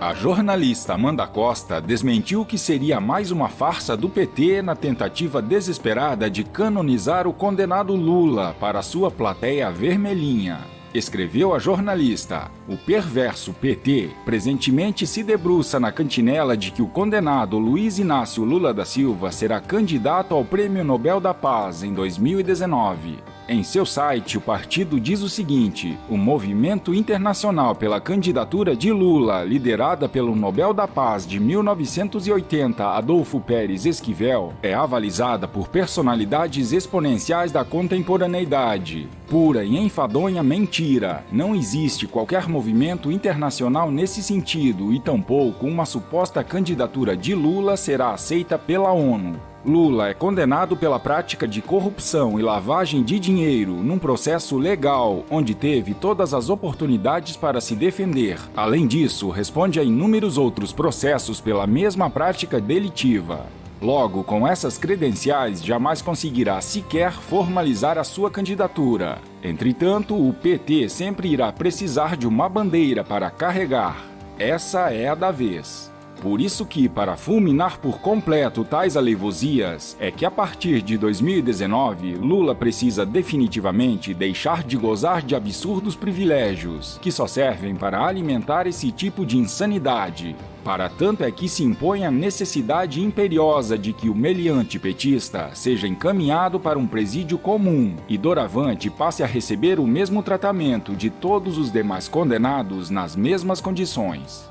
A jornalista Amanda Costa desmentiu que seria mais uma farsa do PT na tentativa desesperada de canonizar o condenado Lula para sua plateia vermelhinha. Escreveu a jornalista: o perverso PT presentemente se debruça na cantinela de que o condenado Luiz Inácio Lula da Silva será candidato ao Prêmio Nobel da Paz em 2019. Em seu site, o partido diz o seguinte: o movimento internacional pela candidatura de Lula, liderada pelo Nobel da Paz de 1980 Adolfo Pérez Esquivel, é avalizada por personalidades exponenciais da contemporaneidade. Pura e enfadonha mentira. Não existe qualquer movimento internacional nesse sentido e tampouco uma suposta candidatura de Lula será aceita pela ONU. Lula é condenado pela prática de corrupção e lavagem de dinheiro num processo legal, onde teve todas as oportunidades para se defender. Além disso, responde a inúmeros outros processos pela mesma prática delitiva. Logo, com essas credenciais, jamais conseguirá sequer formalizar a sua candidatura. Entretanto, o PT sempre irá precisar de uma bandeira para carregar. Essa é a da vez. Por isso que, para fulminar por completo tais alevosias, é que a partir de 2019, Lula precisa definitivamente deixar de gozar de absurdos privilégios, que só servem para alimentar esse tipo de insanidade. Para tanto é que se impõe a necessidade imperiosa de que o meliante petista seja encaminhado para um presídio comum e doravante passe a receber o mesmo tratamento de todos os demais condenados nas mesmas condições.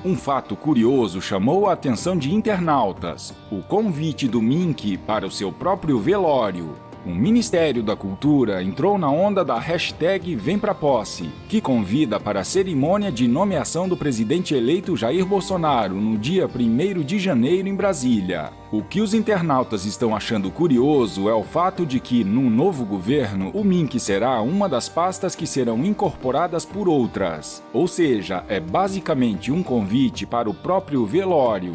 Um fato curioso chamou a atenção de internautas: o convite do Mink para o seu próprio velório. O Ministério da Cultura entrou na onda da hashtag Vem Pra Posse, que convida para a cerimônia de nomeação do presidente eleito Jair Bolsonaro no dia 1º de janeiro em Brasília. O que os internautas estão achando curioso é o fato de que, num novo governo, o Mink será uma das pastas que serão incorporadas por outras. Ou seja, é basicamente um convite para o próprio velório.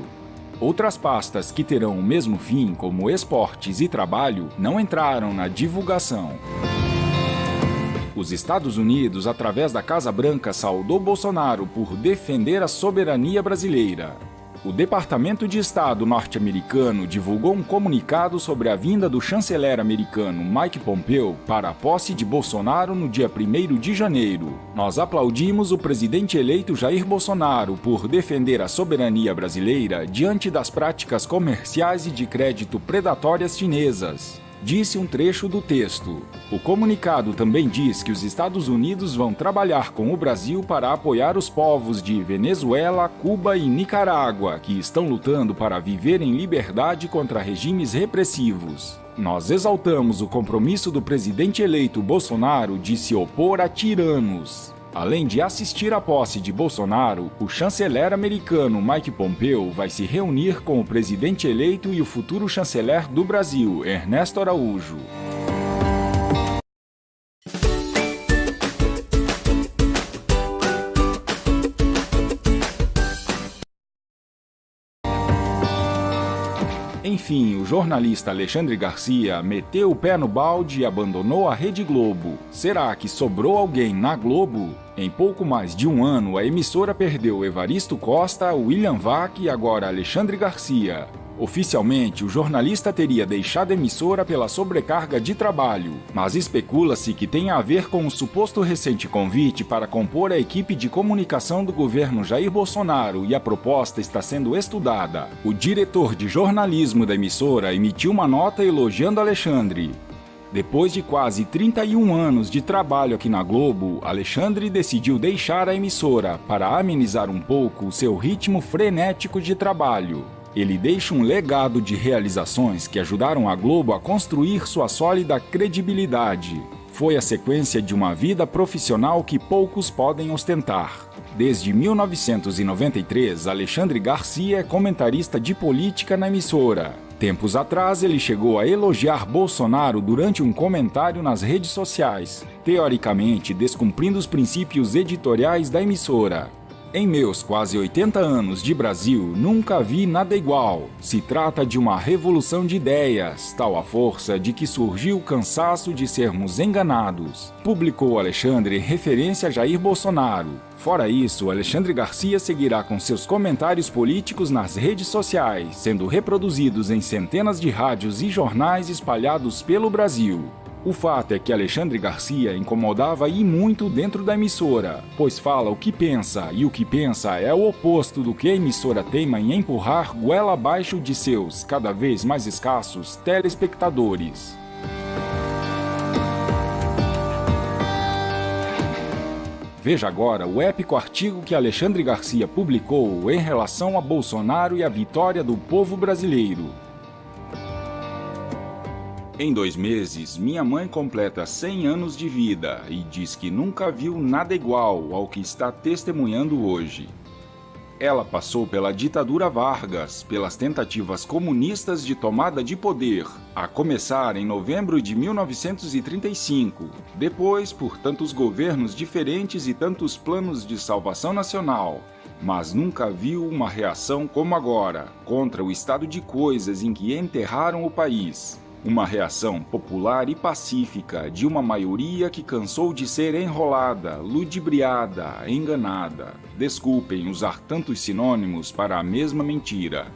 Outras pastas que terão o mesmo fim, como esportes e trabalho, não entraram na divulgação. Os Estados Unidos, através da Casa Branca, saudou Bolsonaro por defender a soberania brasileira. O Departamento de Estado norte-americano divulgou um comunicado sobre a vinda do chanceler americano Mike Pompeo para a posse de Bolsonaro no dia 1º de janeiro. Nós aplaudimos o presidente eleito Jair Bolsonaro por defender a soberania brasileira diante das práticas comerciais e de crédito predatórias chinesas, disse um trecho do texto. O comunicado também diz que os Estados Unidos vão trabalhar com o Brasil para apoiar os povos de Venezuela, Cuba e Nicarágua, que estão lutando para viver em liberdade contra regimes repressivos. Nós exaltamos o compromisso do presidente eleito Bolsonaro de se opor a tiranos. Além de assistir à posse de Bolsonaro, o chanceler americano Mike Pompeo vai se reunir com o presidente eleito e o futuro chanceler do Brasil, Ernesto Araújo. Enfim, o jornalista Alexandre Garcia meteu o pé no balde e abandonou a Rede Globo. Será que sobrou alguém na Globo? Em pouco mais de um ano, a emissora perdeu Evaristo Costa, William Vac e agora Alexandre Garcia. Oficialmente, o jornalista teria deixado a emissora pela sobrecarga de trabalho, mas especula-se que tenha a ver com o suposto recente convite para compor a equipe de comunicação do governo Jair Bolsonaro e a proposta está sendo estudada. O diretor de jornalismo da emissora emitiu uma nota elogiando Alexandre. Depois de quase 31 anos de trabalho aqui na Globo, Alexandre decidiu deixar a emissora para amenizar um pouco o seu ritmo frenético de trabalho. Ele deixa um legado de realizações que ajudaram a Globo a construir sua sólida credibilidade. Foi a sequência de uma vida profissional que poucos podem ostentar. Desde 1993, Alexandre Garcia é comentarista de política na emissora. Tempos atrás, ele chegou a elogiar Bolsonaro durante um comentário nas redes sociais, teoricamente descumprindo os princípios editoriais da emissora. Em meus quase 80 anos de Brasil, nunca vi nada igual. Se trata de uma revolução de ideias, tal a força de que surgiu o cansaço de sermos enganados. Publicou Alexandre em referência a Jair Bolsonaro. Fora isso, Alexandre Garcia seguirá com seus comentários políticos nas redes sociais, sendo reproduzidos em centenas de rádios e jornais espalhados pelo Brasil. O fato é que Alexandre Garcia incomodava e muito dentro da emissora, pois fala o que pensa, e o que pensa é o oposto do que a emissora teima em empurrar goela abaixo de seus, cada vez mais escassos, telespectadores. Veja agora o épico artigo que Alexandre Garcia publicou em relação a Bolsonaro e a vitória do povo brasileiro. Em 2 meses, minha mãe completa 100 anos de vida e diz que nunca viu nada igual ao que está testemunhando hoje. Ela passou pela ditadura Vargas, pelas tentativas comunistas de tomada de poder, a começar em novembro de 1935, depois por tantos governos diferentes e tantos planos de salvação nacional, mas nunca viu uma reação como agora, contra o estado de coisas em que enterraram o país. Uma reação popular e pacífica de uma maioria que cansou de ser enrolada, ludibriada, enganada. Desculpem usar tantos sinônimos para a mesma mentira.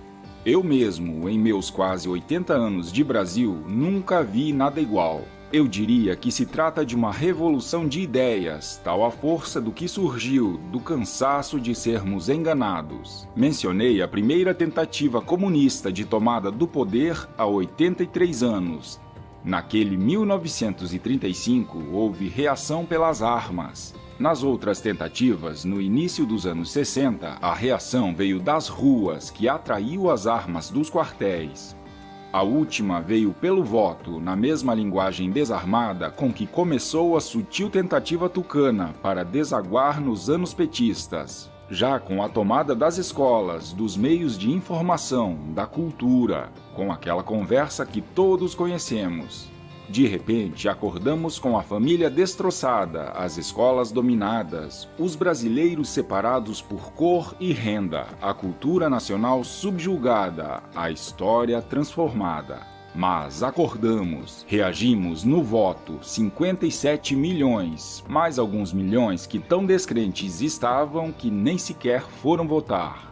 Eu mesmo, em meus quase 80 anos de Brasil, nunca vi nada igual. Eu diria que se trata de uma revolução de ideias, tal a força do que surgiu do cansaço de sermos enganados. Mencionei a primeira tentativa comunista de tomada do poder há 83 anos. Naquele 1935, houve reação pelas armas. Nas outras tentativas, no início dos anos 60, a reação veio das ruas, que atraiu as armas dos quartéis. A última veio pelo voto, na mesma linguagem desarmada com que começou a sutil tentativa tucana para desaguar nos anos petistas, já com a tomada das escolas, dos meios de informação, da cultura, com aquela conversa que todos conhecemos. De repente, acordamos com a família destroçada, as escolas dominadas, os brasileiros separados por cor e renda, a cultura nacional subjugada, a história transformada. Mas acordamos, reagimos no voto, 57 milhões, mais alguns milhões que tão descrentes estavam que nem sequer foram votar.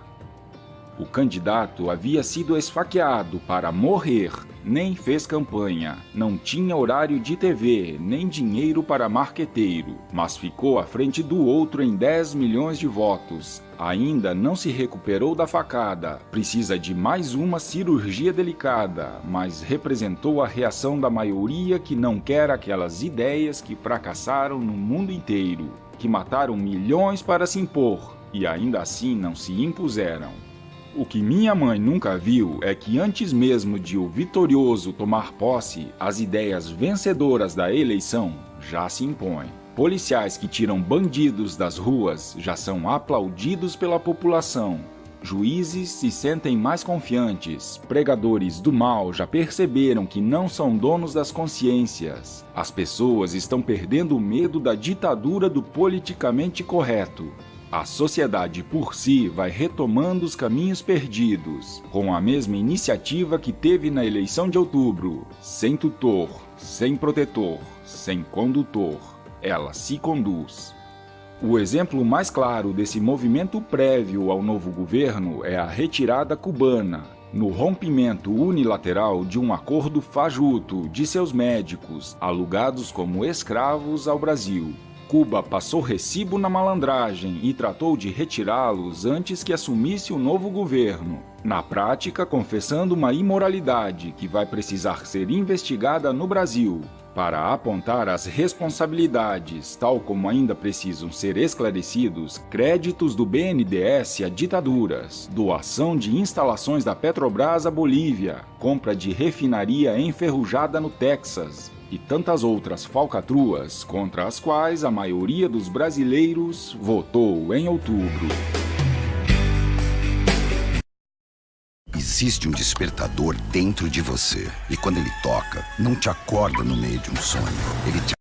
O candidato havia sido esfaqueado para morrer, nem fez campanha, não tinha horário de TV, nem dinheiro para marqueteiro, mas ficou à frente do outro em 10 milhões de votos. Ainda não se recuperou da facada, precisa de mais uma cirurgia delicada, mas representou a reação da maioria que não quer aquelas ideias que fracassaram no mundo inteiro, que mataram milhões para se impor e ainda assim não se impuseram. O que minha mãe nunca viu é que antes mesmo de o vitorioso tomar posse, as ideias vencedoras da eleição já se impõem. Policiais que tiram bandidos das ruas já são aplaudidos pela população. Juízes se sentem mais confiantes. Pregadores do mal já perceberam que não são donos das consciências. As pessoas estão perdendo o medo da ditadura do politicamente correto. A sociedade por si vai retomando os caminhos perdidos, com a mesma iniciativa que teve na eleição de outubro, sem tutor, sem protetor, sem condutor. Ela se conduz. O exemplo mais claro desse movimento prévio ao novo governo é a retirada cubana, no rompimento unilateral de um acordo fajuto de seus médicos, alugados como escravos ao Brasil. Cuba passou recibo na malandragem e tratou de retirá-los antes que assumisse o novo governo, na prática confessando uma imoralidade que vai precisar ser investigada no Brasil. Para apontar as responsabilidades, tal como ainda precisam ser esclarecidos, créditos do BNDES a ditaduras, doação de instalações da Petrobras à Bolívia, compra de refinaria enferrujada no Texas, e tantas outras falcatruas contra as quais a maioria dos brasileiros votou em outubro. Existe um despertador dentro de você, e quando ele toca, não te acorda no meio de um sonho, ele te